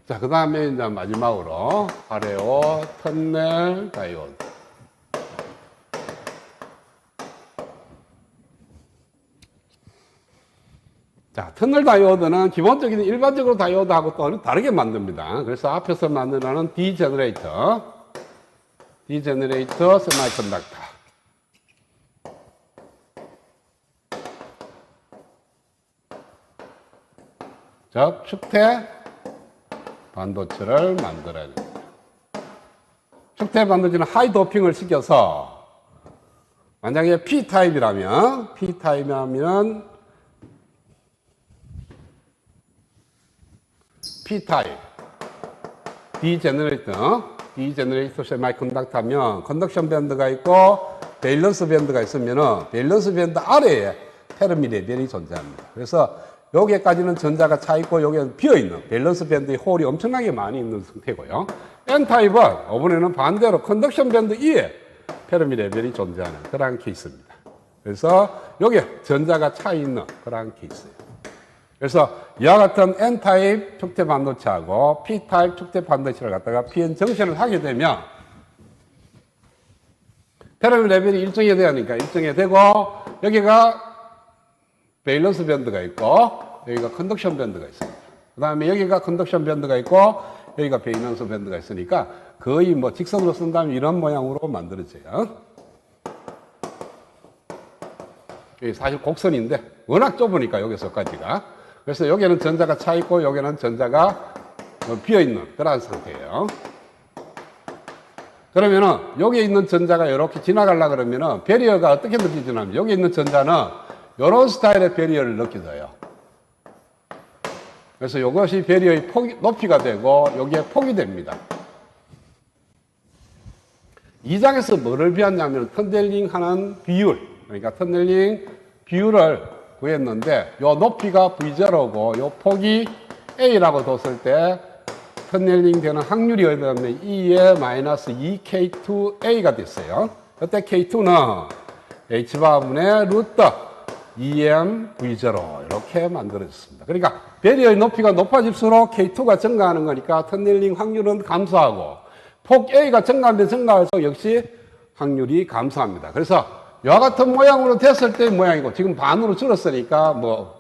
자, 그 다음에 이제 마지막으로 파레오 터널 다이오드. 자, 터널 다이오드는 기본적인 일반적으로 다이오드하고 또 다르게 만듭니다. 그래서 앞에서 만드는 디제너레이터 세미컨덕터. 즉, 축태 반도체를 만들어야 됩니다. 축태 반도체는 하이 도핑을 시켜서 만약에 P타입이라면 P타입 디제너레이터 세미컨덕터면 컨덕션 밴드가 있고 밸런스 밴드가 있으면 밸런스 밴드 아래에 페르미 레벨이 존재합니다. 그래서 여기까지는 전자가 차 있고 여기는 비어 있는 밸런스 밴드의 홀이 엄청나게 많이 있는 상태고요. N타입은 이번에는 반대로 컨덕션 밴드 위에 페르미 레벨이 존재하는 그러한 케이스입니다. 그래서 여기에 전자가 차 있는 그러한 케이스예요. 그래서 이와 같은 N타입 축대 반도체하고 P타입 축대 반도체를 갖다가 PN 정션을 하게 되면 페르미 레벨이 일정이 되니까 일정이 되고 여기가 밸런스 밴드가 있고 여기가 컨덕션 밴드가 있습니다. 그 다음에 여기가 컨덕션 밴드가 있고 여기가 밸런스 밴드가 있으니까 거의 뭐 직선으로 쓴다면 이런 모양으로 만들어져요. 여기 사실 곡선인데 워낙 좁으니까 여기서까지가. 그래서 여기는 전자가 차 있고 여기는 전자가 비어 있는 그런 상태예요. 그러면은 여기에 있는 전자가 이렇게 지나가려고 그러면은 배리어가 어떻게 느껴지냐면 여기 있는 전자는 이런 스타일의 배리어를 느껴져요. 그래서 이것이 배리어의 높이가 되고 여기에 폭이 됩니다. 이 장에서 뭐를 비웠냐면 터널링 하는 비율, 그러니까 터널링 비율을 구했는데 요 높이가 V0고 요 폭이 A라고 뒀을 때 터널링 되는 확률이 어디냐면 2의 마이너스 2K2A가 됐어요. 그때 K2는 H바분의 루트 2M V0 이렇게 만들어졌습니다. 그러니까 배리어의 높이가 높아질수록 K2가 증가하는 거니까 터널링 확률은 감소하고 폭 A가 증가하면 증가할수록 역시 확률이 감소합니다. 그래서 이와 같은 모양으로 됐을 때의 모양이고 지금 반으로 줄었으니까 뭐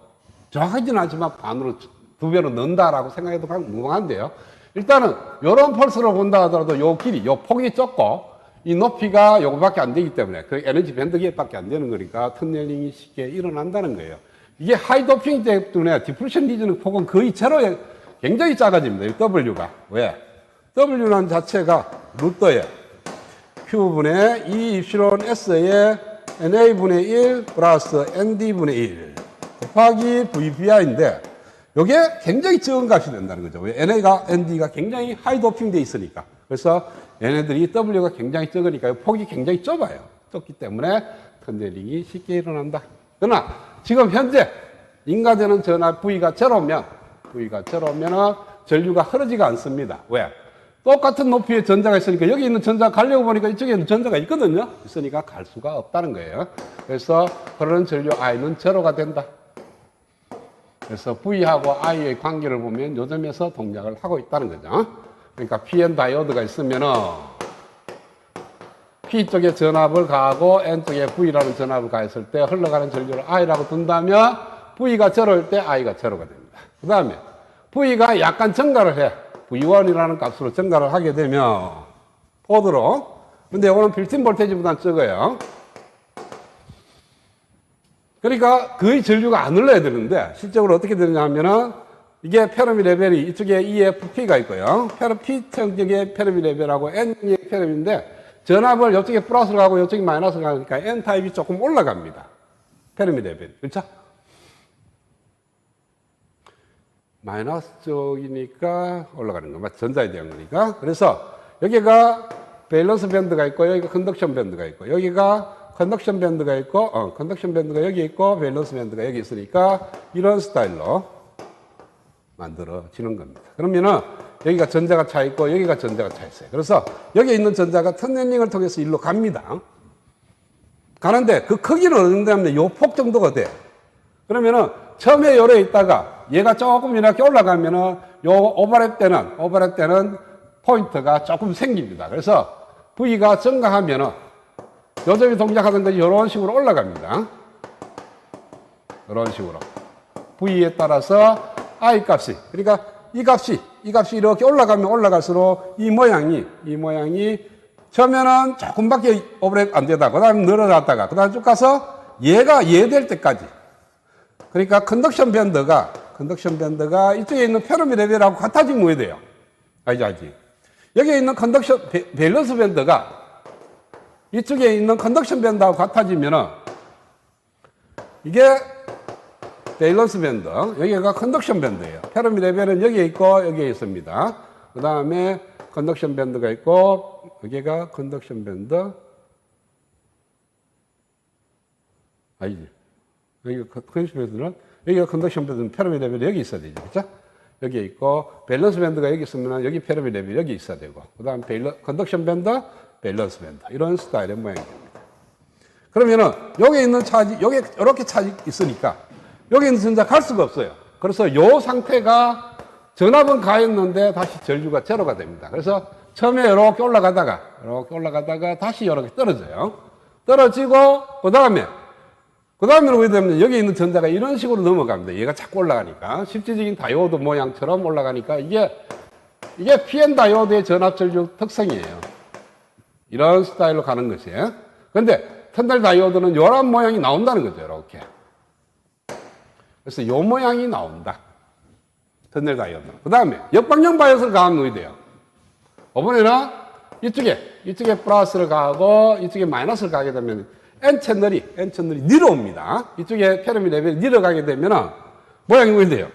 정확하지는 않지만 반으로 2배로 넣는다라고 생각해도 무방한데요. 일단은 이런 펄스로 본다 하더라도 요 길이, 요 폭이 적고 이 높이가 요거밖에 안 되기 때문에 그 에너지 밴드갭밖에 안 되는 거니까 터널링이 쉽게 일어난다는 거예요. 이게 하이 도핑 때문에 디프레션 리전 폭은 거의 제로에 굉장히 작아집니다. 이 W가. 왜? W는 자체가 루트에 Q분의 2 입실론 S에 NA분의 1 플러스 ND분의 1 곱하기 VBI인데 이게 굉장히 적은 값이 된다는 거죠. 왜? NA가, ND가 굉장히 하이 도핑 돼 있으니까. 그래서 얘네들이 W가 굉장히 적으니까 폭이 굉장히 좁아요. 좁기 때문에 터널링이 쉽게 일어난다. 그러나 지금 현재 인가되는 전압 V가 제로면 전류가 흐르지가 않습니다. 왜? 똑같은 높이의 전자가 있으니까 여기 있는 전자가 가려고 보니까 이쪽에는 전자가 있거든요. 있으니까 갈 수가 없다는 거예요. 그래서 흐르는 전류 I는 제로가 된다. 그래서 V하고 I의 관계를 보면 요 점에서 동작을 하고 있다는 거죠. 그러니까 PN 다이오드가 있으면은 P 쪽에 전압을 가하고 N 쪽에 V라는 전압을 가했을 때 흘러가는 전류를 I라고 둔다면 V가 제로일 때 I가 제로가 됩니다. 그 다음에 V가 약간 증가를 해. V1이라는 값으로 증가를 하게 되면 포드로, 근데 이거는 빌트인 볼테이지보다는 적어요. 그러니까 거의 전류가 안 흘러야 되는데 실적으로 어떻게 되느냐 하면은 이게 페르미 레벨이 이쪽에 EFP가 있고요. P 쪽에 페르미 레벨하고 N의 페르미인데 전압을 이쪽에 플러스로 가고 이쪽에 마이너스로 가니까 N타입이 조금 올라갑니다. 페르미 레벨. 그렇죠? 마이너스 쪽이니까 올라가는 거. 전자에 대한 거니까. 그래서 여기가 밸런스 밴드가 있고 여기가 컨덕션 밴드가 있고 여기가 컨덕션 밴드가 있고 컨덕션 밴드가 여기 있고 밸런스 밴드가 여기 있으니까 이런 스타일로 만들어지는 겁니다. 그러면은 여기가 전자가 차 있고 여기가 전자가 차 있어요. 그래서 여기 있는 전자가 터널링을 통해서 일로 갑니다. 가는데 그 크기는 어느 정도 하면 요 폭 정도가 돼. 그러면은 처음에 요래 있다가 얘가 조금 이렇게 올라가면은 요 오버랩 때는 포인트가 조금 생깁니다. 그래서 V가 증가하면은 요점이 동작하던 것이 이런 식으로 올라갑니다. 이런 식으로. V에 따라서 I 값이, 그러니까 이 값이 이렇게 올라가면 올라갈수록 이 모양이 처음에는 조금밖에 오버랩 안 되다가, 그 다음에 늘어났다가, 그 다음에 쭉 가서 얘가 얘 될 때까지. 그러니까 컨덕션 밴드가 이쪽에 있는 페르미 레벨하고 같아지면 뭐 돼요? 알지? 여기에 있는 컨덕션, 밸런스 밴드가 이쪽에 있는 컨덕션 밴드하고 같아지면은 이게 밸런스 밴드, 여기가 컨덕션 밴드예요. 페르미 레벨은 여기에 있고 여기에 있습니다. 그 다음에 컨덕션 밴드가 있고 여기가 컨덕션 밴드, 아니지. 여기가 컨덕션 밴드는 여기가 컨덕션 밴드는 페르미 레벨이 여기 있어야 되죠, 그렇죠? 여기에 있고 밸런스 밴드가 여기 있으면 여기 페르미 레벨이 여기 있어야 되고, 그 다음 컨덕션 밴드, 밸런스 밴드, 이런 스타일의 모양이 됩니다. 그러면은 여기 있는 차지, 여기 이렇게 차지 있으니까 여기 있는 전자 갈 수가 없어요. 그래서 이 상태가 전압은 가했는데 다시 전류가 제로가 됩니다. 그래서 처음에 이렇게 올라가다가 다시 이렇게 떨어져요. 떨어지고 그 다음에는 왜 되면 여기 있는 전자가 이런 식으로 넘어갑니다. 얘가 자꾸 올라가니까 실질적인 다이오드 모양처럼 올라가니까 이게 PN 다이오드의 전압 전류 특성이에요. 이런 스타일로 가는 것이에요. 근데 터널 다이오드는 이런 모양이 나온다는 거죠. 이렇게. 그래서 이 모양이 나온다. 터널 다이오드는. 그 다음에 역방향 바이오스를 가하면 어떻게 돼요? 이번에는 이쪽에 플러스를 가하고 이쪽에 마이너스를 가게 되면 N 채널이 내려옵니다. 이쪽에 페르미 레벨이 내려가게 되면 모양이 어떻게 돼요?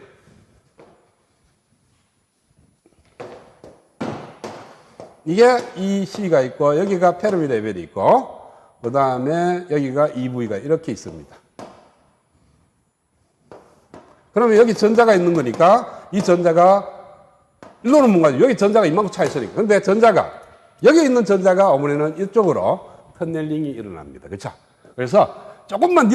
이게 EC가 있고 여기가 페르미 레벨이 있고 그 다음에 여기가 EV가 이렇게 있습니다. 그러면 여기 전자가 있는 거니까 이 전자가 일로는 뭔가 여기 전자가 이만큼 차 있으니까. 근데 여기 있는 전자가 어머니는 이쪽으로 터널링이 일어납니다. 그렇죠? 그래서 조금만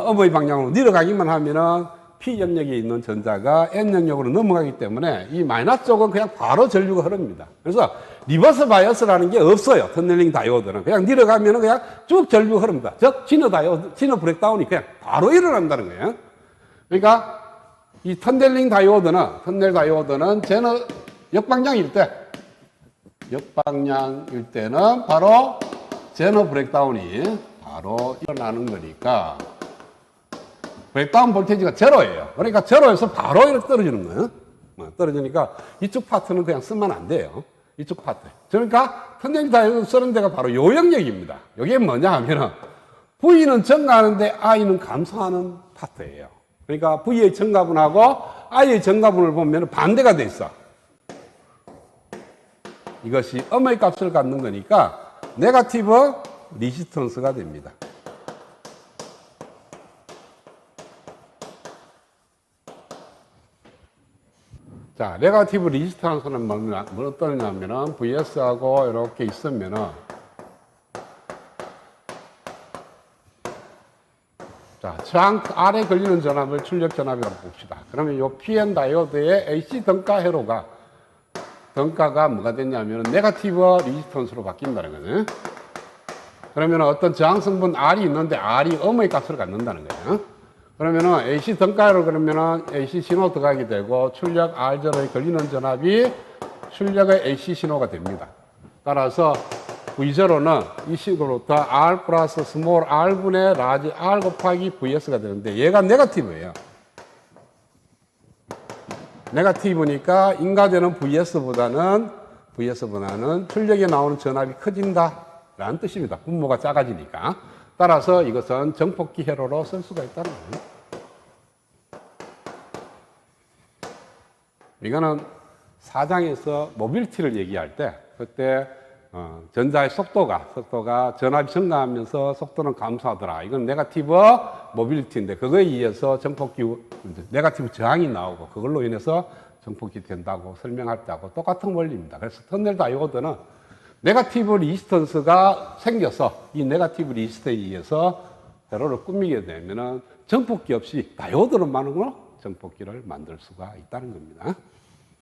어머니 방향으로 내려가기만 하면은 P 영역에 있는 전자가 N 영역으로 넘어가기 때문에 이 마이너스 쪽은 그냥 바로 전류가 흐릅니다. 그래서 리버스 바이어스라는 게 없어요. 터널링 다이오드는. 그냥 내려가면은 그냥 쭉 전류가 흐릅니다. 즉, 진어 브레이크다운이 그냥 바로 일어난다는 거예요. 그러니까 이 터널 다이오드는 역방향일 때는 바로 제너 브레이크다운이 바로 일어나는 거니까 브레이크다운 볼테이지가 제로예요. 그러니까 제로에서 바로 이렇게 떨어지는 거예요. 떨어지니까 이쪽 파트는 그냥 쓰면 안 돼요. 이쪽 파트. 그러니까 터널 다이오드 쓰는 데가 바로 요 영역입니다. 이게 뭐냐 하면은 V는 증가하는데 I는 감소하는 파트예요. 그러니까 V의 증가분하고 I의 증가분을 보면 반대가 돼 있어. 이것이 음의 값을 갖는 거니까 네거티브 리지스턴스가 됩니다. 자, 네거티브 리지스턴스는 뭐 어떠냐면은 VS하고 이렇게 있으면은 자, 저항 R에 걸리는 전압을 출력 전압이라고 봅시다. 그러면 이 PN 다이오드의 AC 등가가 뭐가 됐냐면 네거티브 리지스턴스로 바뀐다는 거네. 그러면 어떤 저항 성분 R이 있는데 R이 음의 값을 갖는다는 거예요. 그러면은 AC 등가로 그러면은 AC 신호 들어가게 되고 출력 R0에 걸리는 전압이 출력의 AC 신호가 됩니다. 따라서 V0는 이 식으로부터 R 플러스 스몰 R분의 라지 R 곱하기 VS가 되는데 얘가 네거티브예요. 네거티브니까 인가되는 VS보다는 출력에 나오는 전압이 커진다 라는 뜻입니다. 분모가 작아지니까. 따라서 이것은 정폭기 회로로 쓸 수가 있다는 거예요. 이거는 4장에서 모빌리티를 얘기할 때 그때 전자의 속도가 전압이 증가하면서 속도는 감소하더라. 이건 네거티브 모빌리티인데 그거에 의해서 정폭기 네거티브 저항이 나오고 그걸로 인해서 정폭기 된다고 설명할 때하고 똑같은 원리입니다. 그래서 터널 다이오드는 네거티브 리지스턴스가 생겨서 이 네거티브 리지스턴에 의해서 회로를 꾸미게 되면은 정폭기 없이 다이오드로만으로 정폭기를 만들 수가 있다는 겁니다.